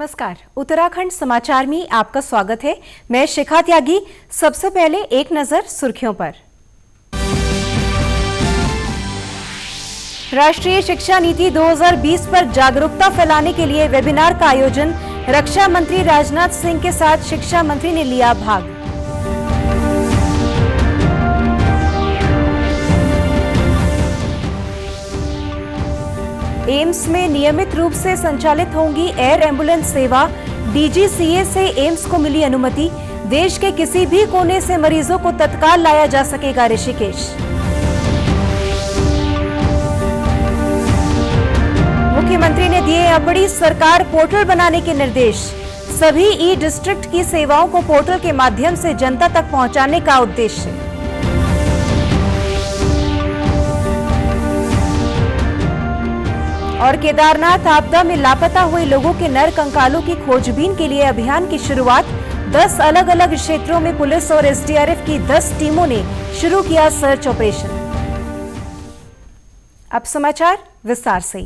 नमस्कार, उत्तराखंड समाचार में आपका स्वागत है। मैं शिखा त्यागी। सबसे पहले एक नजर सुर्खियों पर। राष्ट्रीय शिक्षा नीति 2020 पर जागरूकता फैलाने के लिए वेबिनार का आयोजन। रक्षा मंत्री राजनाथ सिंह के साथ शिक्षा मंत्री ने लिया भाग। एम्स में नियमित रूप से संचालित होंगी एयर एम्बुलेंस सेवा। डीजीसीए से एम्स को मिली अनुमति। देश के किसी भी कोने से मरीजों को तत्काल लाया जा सकेगा ऋषिकेश। मुख्यमंत्री ने दिए अपनी सरकार पोर्टल बनाने के निर्देश। सभी ई डिस्ट्रिक्ट की सेवाओं को पोर्टल के माध्यम से जनता तक पहुंचाने का उद्देश्य। और केदारनाथ आपदा में लापता हुए लोगों के नर कंकालों की खोजबीन के लिए अभियान की शुरुआत। 10 अलग अलग क्षेत्रों में पुलिस और एसडीआरएफ की 10 टीमों ने शुरू किया सर्च ऑपरेशन। अब समाचार विस्तार से।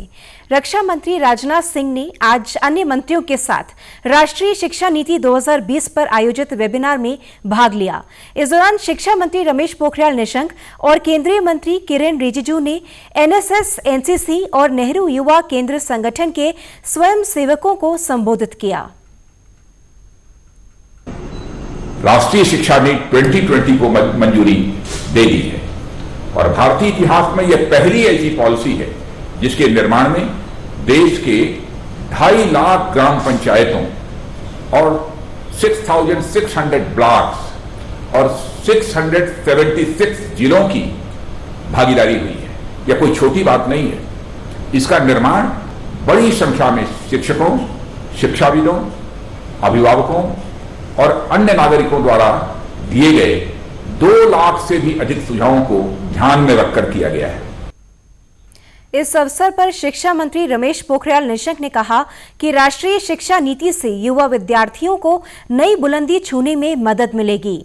रक्षा मंत्री राजनाथ सिंह ने आज अन्य मंत्रियों के साथ राष्ट्रीय शिक्षा नीति 2020 पर आयोजित वेबिनार में भाग लिया। इस दौरान शिक्षा मंत्री रमेश पोखरियाल निशंक और केंद्रीय मंत्री किरेन रिजिजू ने एनएसएस, एनसीसी और नेहरू युवा केंद्र संगठन के स्वयं सेवकों को संबोधित किया। राष्ट्रीय शिक्षा नीति 2020 को मंजूरी दे दी है और भारतीय इतिहास में यह पहली ऐसी पॉलिसी है जिसके निर्माण में देश के 2.5 लाख ग्राम पंचायतों और 6,600 ब्लॉक्स और 676 जिलों की भागीदारी हुई है। यह कोई छोटी बात नहीं है। इसका निर्माण बड़ी संख्या में शिक्षकों, शिक्षाविदों, अभिभावकों और अन्य नागरिकों द्वारा दिए गए 2 लाख से भी अधिक सुझावों को ध्यान में रखकर किया गया है। इस अवसर पर शिक्षा मंत्री रमेश पोखरियाल निशंक ने कहा कि राष्ट्रीय शिक्षा नीति से युवा विद्यार्थियों को नई बुलंदी छूने में मदद मिलेगी।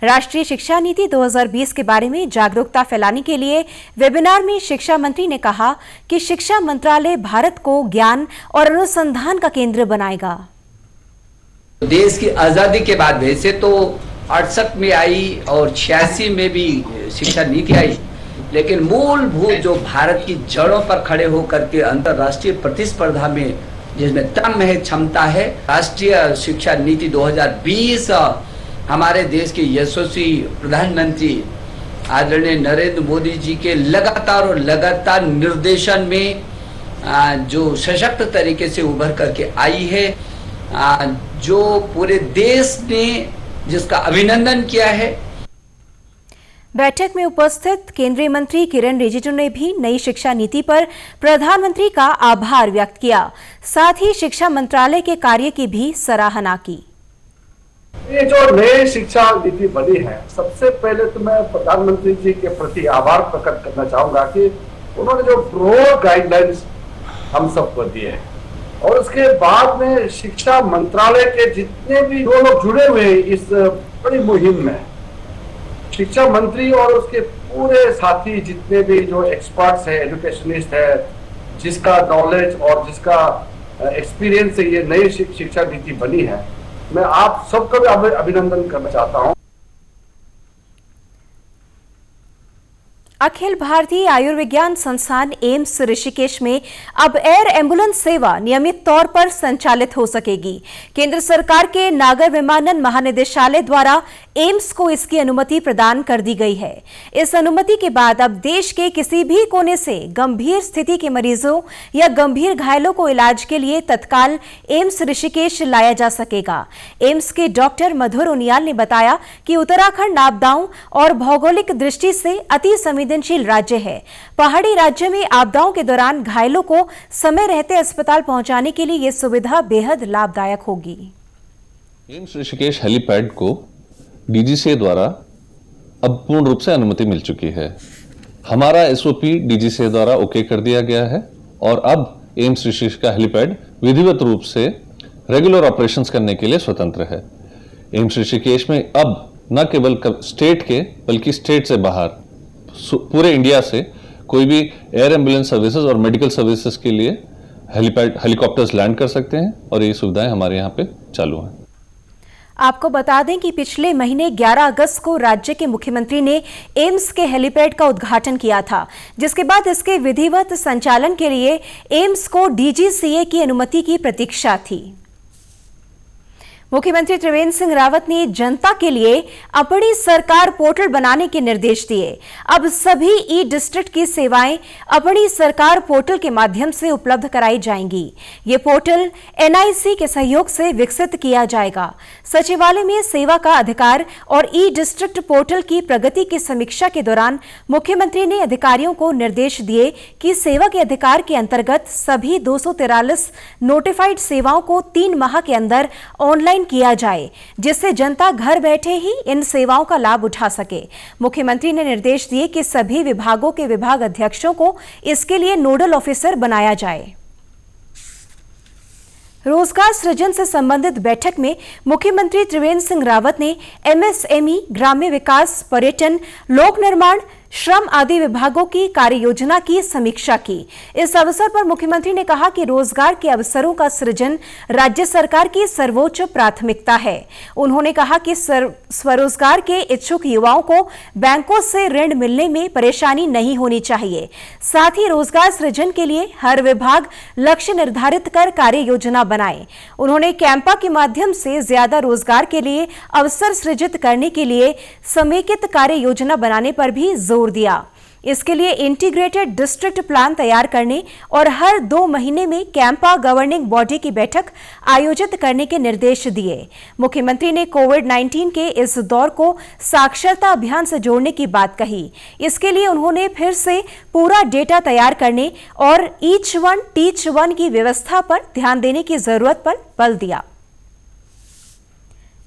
राष्ट्रीय शिक्षा नीति 2020 के बारे में जागरूकता फैलाने के लिए वेबिनार में शिक्षा मंत्री ने कहा कि शिक्षा मंत्रालय भारत को ज्ञान और अनुसंधान का केंद्र बनाएगा। देश की आजादी के बाद वैसे तो 68 में आई और 86 में भी शिक्षा नीति आई, लेकिन मूलभूत जो भारत की जड़ों पर खड़े होकर के अंतर्राष्ट्रीय प्रतिस्पर्धा में जिसमें दम है, क्षमता है, राष्ट्रीय शिक्षा नीति 2020 हमारे देश के यशस्वी प्रधानमंत्री आदरणीय नरेंद्र मोदी जी के लगातार निर्देशन में जो सशक्त तरीके से उभर करके आई है, जो पूरे देश ने जिसका अभिनंदन किया है। बैठक में उपस्थित केंद्रीय मंत्री किरेन रिजिजू ने भी नई शिक्षा नीति पर प्रधानमंत्री का आभार व्यक्त किया। साथ ही शिक्षा मंत्रालय के कार्य की भी सराहना की। ये जो नई शिक्षा नीति बनी है, सबसे पहले तो मैं प्रधानमंत्री जी के प्रति आभार प्रकट करना चाहूंगा कि उन्होंने जो ब्रॉड गाइडलाइंस हम सबको दिए हैं और उसके बाद में शिक्षा मंत्रालय के जितने भी लोग जुड़े हुए हैं इस बड़ी मुहिम में, शिक्षा मंत्री और उसके पूरे साथी जितने भी जो एक्सपर्ट्स है, एजुकेशनिस्ट है, जिसका नॉलेज और जिसका एक्सपीरियंस से ये नई शिक्षा नीति बनी है, मैं आप सबका भी अभिनंदन करना चाहता हूं। अखिल भारतीय आयुर्विज्ञान संस्थान एम्स ऋषिकेश में अब एयर एम्बुलेंस सेवा नियमित तौर पर संचालित हो सकेगी। केंद्र सरकार के नागर विमानन महानिदेशालय द्वारा एम्स को इसकी अनुमति प्रदान कर दी गई है। इस अनुमति के बाद अब देश के किसी भी कोने से गंभीर स्थिति के मरीजों या गंभीर घायलों को इलाज के लिए तत्काल एम्स ऋषिकेश लाया जा सकेगा। एम्स के डॉक्टर मधुर उनियाल ने बताया कि उत्तराखंड आपदाओं और भौगोलिक दृष्टि से अति संवेदनशील राज्य है। पहाड़ी राज्य में आपदाओं के दौरान घायलों को समय रहते अस्पताल पहुंचाने के लिए यह सुविधा बेहद लाभदायक होगी। एम्स ऋषिकेश हेलीपैड को डीजीसीए द्वारा अब पूर्ण रूप से अनुमति मिल चुकी है। हमारा एसओपी डीजीसीए द्वारा ओके कर दिया गया है और अब एम्स ऋषिकेश का हेलीपैड विधिवत रूप से रेगुलर ऑपरेशंस करने के लिए स्वतंत्र है। एम्स ऋषिकेश में अब न केवल स्टेट के बल्कि स्टेट से बाहर पूरे इंडिया से कोई भी एयर एम्बुलेंस सर्विसेज और मेडिकल सर्विसेज के लिए हेलीकॉप्टर्स लैंड कर सकते हैं और ये सुविधाएं हमारे यहाँ पे चालू हैं। आपको बता दें कि पिछले महीने 11 अगस्त को राज्य के मुख्यमंत्री ने एम्स के हेलीपैड का उद्घाटन किया था, जिसके बाद इसके विधिवत संचालन के लिए एम्स को डीजीसीए की अनुमति की प्रतीक्षा थी। मुख्यमंत्री त्रिवेंद्र सिंह रावत ने जनता के लिए अपनी सरकार पोर्टल बनाने के निर्देश दिए। अब सभी ई डिस्ट्रिक्ट की सेवाएं अपनी सरकार पोर्टल के माध्यम से उपलब्ध कराई जाएंगी। ये पोर्टल एनआईसी के सहयोग से विकसित किया जाएगा। सचिवालय में सेवा का अधिकार और ई डिस्ट्रिक्ट पोर्टल की प्रगति की समीक्षा के दौरान मुख्यमंत्री ने अधिकारियों को निर्देश दिए कि सेवा के अधिकार के अंतर्गत सभी 243 नोटिफाइड सेवाओं को 3 माह के अंदर ऑनलाइन किया जाए, जिससे जनता घर बैठे ही इन सेवाओं का लाभ उठा सके। मुख्यमंत्री ने निर्देश दिए कि सभी विभागों के विभाग अध्यक्षों को इसके लिए नोडल ऑफिसर बनाया जाए। रोजगार सृजन से संबंधित बैठक में मुख्यमंत्री त्रिवेंद्र सिंह रावत ने एमएसएमई, ग्राम्य विकास, पर्यटन, लोक निर्माण, श्रम आदि विभागों की कार्य योजना की समीक्षा की। इस अवसर पर मुख्यमंत्री ने कहा कि रोजगार के अवसरों का सृजन राज्य सरकार की सर्वोच्च प्राथमिकता है। उन्होंने कहा कि स्वरोजगार के इच्छुक युवाओं को बैंकों से ऋण मिलने में परेशानी नहीं होनी चाहिए। साथ ही रोजगार सृजन के लिए हर विभाग लक्ष्य निर्धारित कर कार्य योजना बनाए। उन्होंने कैंपा के माध्यम से ज्यादा रोजगार के लिए अवसर सृजित करने के लिए समेकित कार्य योजना बनाने पर भी जोर दिया। इसके लिए इंटीग्रेटेड डिस्ट्रिक्ट प्लान तैयार करने और हर 2 महीने में कैंपा गवर्निंग बॉडी की बैठक आयोजित करने के निर्देश दिए। मुख्यमंत्री ने कोविड-19 के इस दौर को साक्षरता अभियान से जोड़ने की बात कही। इसके लिए उन्होंने फिर से पूरा डेटा तैयार करने और ईच वन टीच वन की व्यवस्था पर ध्यान देने की जरूरत पर बल दिया।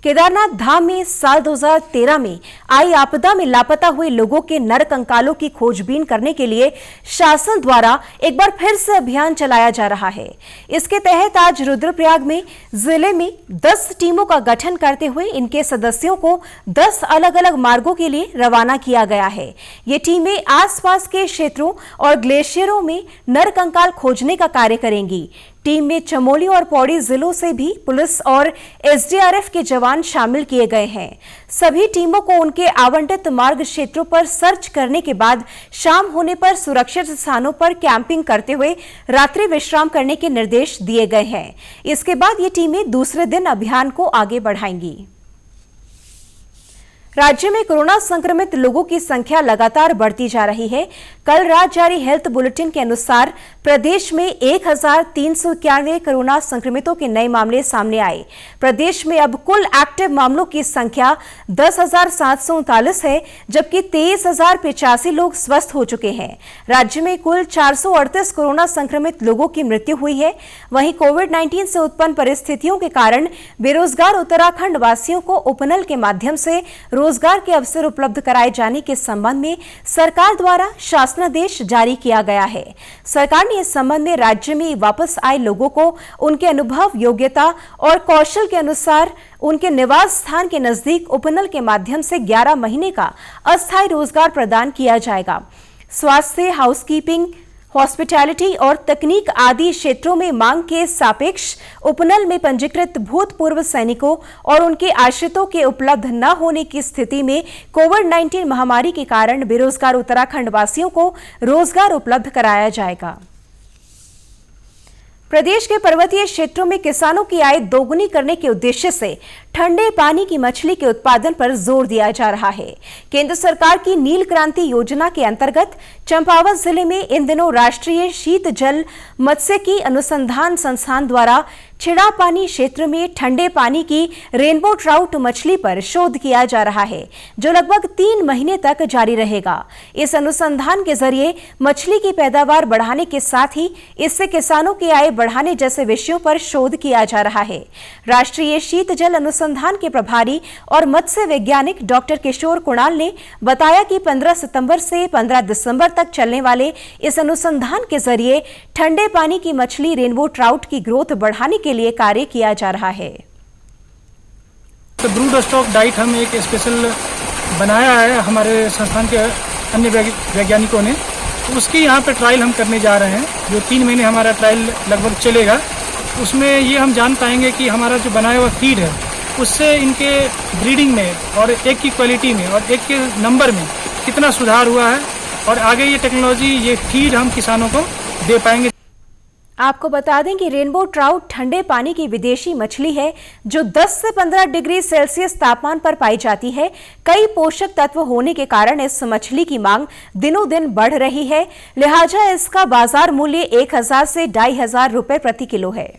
केदारनाथ धाम में साल 2013 में आई आपदा में लापता हुए लोगों के नर कंकालों की खोजबीन करने के लिए शासन द्वारा एक बार फिर से अभियान चलाया जा रहा है। इसके तहत आज रुद्रप्रयाग में जिले में 10 टीमों का गठन करते हुए इनके सदस्यों को 10 अलग अलग मार्गों के लिए रवाना किया गया है। ये टीमें आसपास के क्षेत्रों और ग्लेशियरों में नर कंकाल खोजने का कार्य करेंगी। टीम में चमोली और पौड़ी जिलों से भी पुलिस और एसडीआरएफ के जवान शामिल किए गए हैं। सभी टीमों को उनके आवंटित मार्ग क्षेत्रों पर सर्च करने के बाद शाम होने पर सुरक्षित स्थानों पर कैंपिंग करते हुए रात्रि विश्राम करने के निर्देश दिए गए हैं। इसके बाद ये टीमें दूसरे दिन अभियान को आगे बढ़ाएंगी। राज्य में कोरोना संक्रमित लोगों की संख्या लगातार बढ़ती जा रही है। कल रात जारी हेल्थ बुलेटिन के अनुसार प्रदेश में 1391 कोरोना संक्रमितों के नए मामले सामने आए। प्रदेश में अब कुल एक्टिव मामलों की संख्या 10,739 है, जबकि 23,085 लोग स्वस्थ हो चुके हैं। राज्य में कुल 438 कोरोना संक्रमित लोगों की मृत्यु हुई है। वहीं कोविड-19 से उत्पन्न परिस्थितियों के कारण बेरोजगार उत्तराखंड वासियों को उपनल के माध्यम से रोजगार के अवसर उपलब्ध कराए जाने के संबंध में सरकार द्वारा शासनादेश जारी किया गया है। सरकार ने इस संबंध में राज्य में वापस आए लोगों को उनके अनुभव, योग्यता और कौशल के अनुसार उनके निवास स्थान के नजदीक उपनल के माध्यम से 11 महीने का अस्थायी रोजगार प्रदान किया जाएगा। स्वास्थ्य, हाउसकीपिंग, हॉस्पिटैलिटी और तकनीक आदि क्षेत्रों में मांग के सापेक्ष उपनल में पंजीकृत भूतपूर्व सैनिकों और उनके आश्रितों के उपलब्ध न होने की स्थिति में कोविड-19 महामारी के कारण बेरोजगार उत्तराखंड वासियों को रोजगार उपलब्ध कराया जाएगा। प्रदेश के पर्वतीय क्षेत्रों में किसानों की आय दोगुनी करने के उद्देश्य से ठंडे पानी की मछली के उत्पादन पर जोर दिया जा रहा है। केंद्र सरकार की नील क्रांति योजना के अंतर्गत चंपावत जिले में इन दिनों राष्ट्रीय शीत जल मत्स्यिकी अनुसंधान संस्थान द्वारा छिड़ा पानी क्षेत्र में ठंडे पानी की रेनबो ट्राउट मछली पर शोध किया जा रहा है, जो लगभग 3 महीने तक जारी रहेगा। इस अनुसंधान के जरिए मछली की पैदावार बढ़ाने के साथ ही इससे किसानों की आय बढ़ाने जैसे विषयों पर शोध किया जा रहा है। राष्ट्रीय शीत जल अनुसंधान के प्रभारी और मत्स्य वैज्ञानिक डॉक्टर किशोर कुणाल ने बताया कि 15 सितंबर से 15 दिसंबर तक चलने वाले इस अनुसंधान के जरिए ठंडे पानी की मछली रेनबो ट्राउट की ग्रोथ बढ़ाने के लिए कार्य किया जा रहा है। तो ब्रूड स्टॉक डाइट हम एक स्पेशल बनाया है हमारे संस्थान के अन्य वैज्ञानिकों ने, तो उसकी यहाँ पे ट्रायल हम करने जा रहे हैं। जो 3 महीने हमारा ट्रायल लगभग चलेगा, उसमें ये हम जान पाएंगे कि हमारा जो बनाया हुआ फीड है उससे इनके ब्रीडिंग में और एग की क्वालिटी में और एग के नंबर में कितना सुधार हुआ है, और आगे ये टेक्नोलॉजी, ये फीड हम किसानों को दे पाएंगे। आपको बता दें कि रेनबो ट्राउट ठंडे पानी की विदेशी मछली है जो 10 से 15 डिग्री सेल्सियस तापमान पर पाई जाती है। कई पोषक तत्व होने के कारण इस मछली की मांग दिनों दिन बढ़ रही है, लिहाजा इसका बाजार मूल्य 1000 से 2500 रुपए प्रति किलो है।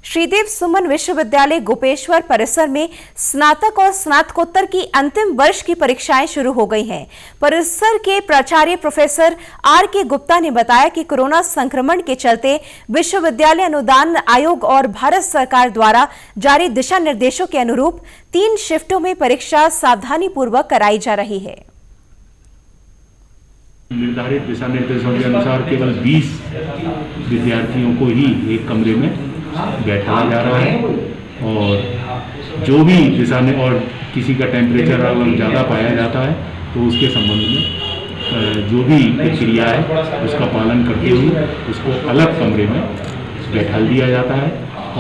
श्रीदेव सुमन विश्वविद्यालय गोपेश्वर परिसर में स्नातक और स्नातकोत्तर की अंतिम वर्ष की परीक्षाएं शुरू हो गई हैं। परिसर के प्राचार्य प्रोफेसर R.K. गुप्ता ने बताया कि कोरोना संक्रमण के चलते विश्वविद्यालय अनुदान आयोग और भारत सरकार द्वारा जारी दिशा निर्देशों के अनुरूप 3 शिफ्टों में परीक्षा सावधानी पूर्वक कराई जा रही है। निर्धारित दिशा निर्देशों के अनुसार केवल 20 विद्यार्थियों को ही एक कमरे में बैठाया जा रहा है, और जो भी और किसी का टेम्परेचर अगर ज़्यादा पाया जाता है तो उसके संबंध में जो भी प्रक्रिया है उसका पालन करते हुए उसको अलग कमरे में बैठा दिया जाता है।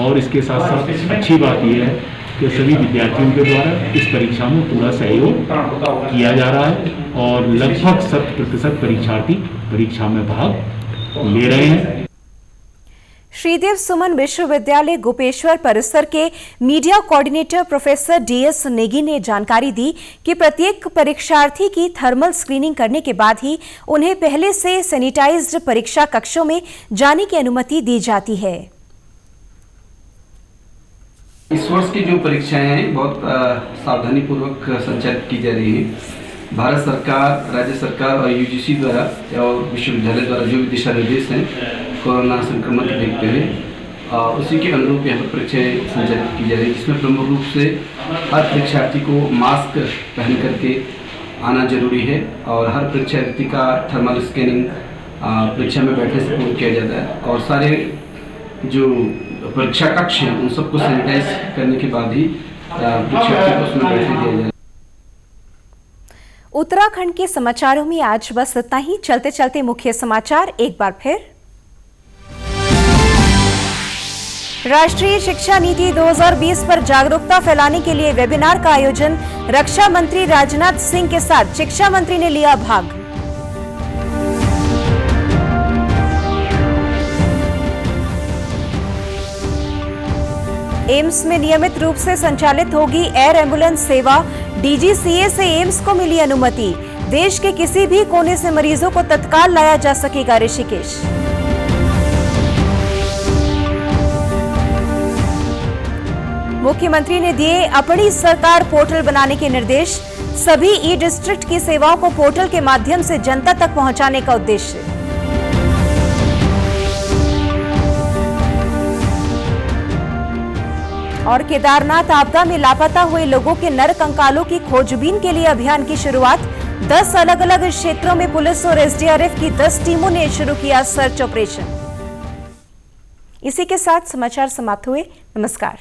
और इसके साथ साथ अच्छी बात यह है कि सभी विद्यार्थियों के द्वारा इस परीक्षा में पूरा सहयोग किया जा रहा है, और लगभग 100% परीक्षार्थी परीक्षा में भाग ले रहे हैं। श्रीदेव सुमन विश्वविद्यालय गोपेश्वर परिसर के media coordinator professor DS Negi ने जानकारी दी कि प्रत्येक परीक्षार्थी की थर्मल स्क्रीनिंग करने के बाद ही उन्हें पहले से सैनिटाइज्ड परीक्षा कक्षों में जाने की अनुमति दी जाती है। इस वर्ष की जो परीक्षाएं हैं बहुत सावधानी पूर्वक संचालित की जा रही हैं। भारत सरकार, राज्य सरकार और UGC द्वारा और विश्वविद्यालय द्वारा जो भी दिशा निर्देश हैं कोरोना संक्रमण को देखते हुए उसी के अनुरूप यहाँ पर परीक्षाएं संचालित की जा रही है, जिसमें प्रमुख रूप से हर परीक्षार्थी को मास्क पहन करके आना जरूरी है, और हर परीक्षार्थी का थर्मल स्कैनिंग परीक्षा में बैठने से पूर्व किया जाता है, और सारे जो परीक्षा कक्ष हैं उन सबको सैनिटाइज करने के बाद ही परीक्षार्थी को उसमें बैठने दिया जाए। उत्तराखंड के समाचारों में आज बस इतना ही। चलते चलते मुख्य समाचार एक बार फिर। राष्ट्रीय शिक्षा नीति 2020 पर जागरूकता फैलाने के लिए वेबिनार का आयोजन। रक्षा मंत्री राजनाथ सिंह के साथ शिक्षा मंत्री ने लिया भाग। एम्स में नियमित रूप से संचालित होगी एयर एम्बुलेंस सेवा। DGCA से एम्स को मिली अनुमति। देश के किसी भी कोने से मरीजों को तत्काल लाया जा सकेगा ऋषिकेश। मुख्यमंत्री ने दिए अपनी सरकार पोर्टल बनाने के निर्देश। सभी ई-डिस्ट्रिक्ट की सेवाओं को पोर्टल के माध्यम से जनता तक पहुंचाने का उद्देश्य। और केदारनाथ आपदा में लापता हुए लोगों के नर कंकालों की खोजबीन के लिए अभियान की शुरुआत। 10 अलग अलग क्षेत्रों में पुलिस और SDRF की 10 टीमों ने शुरू किया सर्च ऑपरेशन। इसी के साथ समाचार समाप्त हुए। नमस्कार।